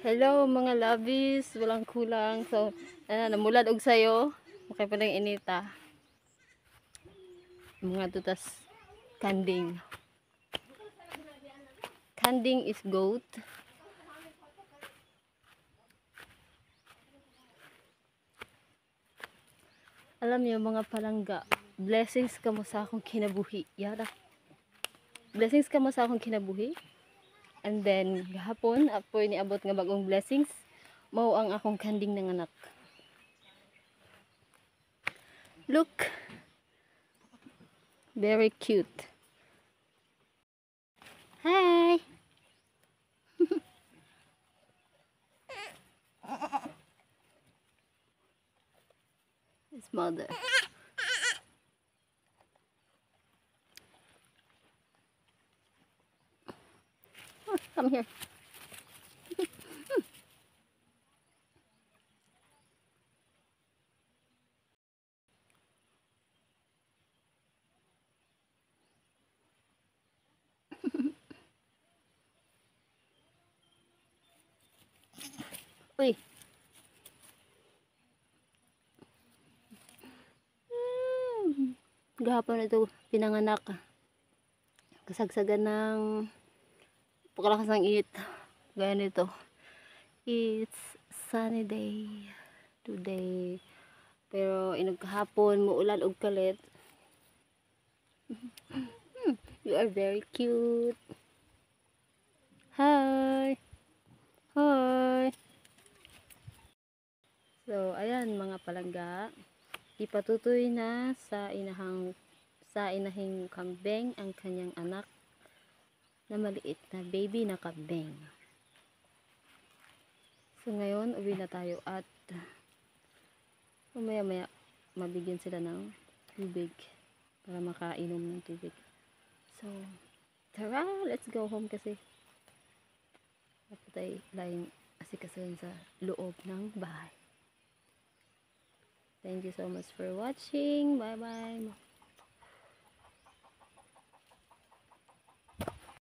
Hello mga lovies, walang kulang. So, namulad og sayo. Okay pa lang inita. Mga tutas kanding. Kanding is goat. Alam niyo mga palangga, blessings kamo sa akong kinabuhi. Yara. Blessings kamo sa akong kinabuhi. And then gahapon apoy niabot nga bagong blessings, mao ang akong kanding nanganak. Look. Very cute. Hi. His mother. Oh, come here. Uy. Gahapon ito pinanganak. Kasagsagan ng pagkalakas ng init. Gaya nito. It's sunny day today. Pero inagkahapon muulan og kalit. You are very cute. Hi. Hi. So, ayan mga palangga. Ipatutoy na sa inahing kambing ang kanyang anak na maliit na baby na kambing. So, ngayon uwi na tayo at maya mabigyan sila ng tubig para makainom ng tubig. So, tara, let's go home kasi dapat tayo laing asikasuhin sa loob ng bahay. Thank you so much for watching. Bye bye.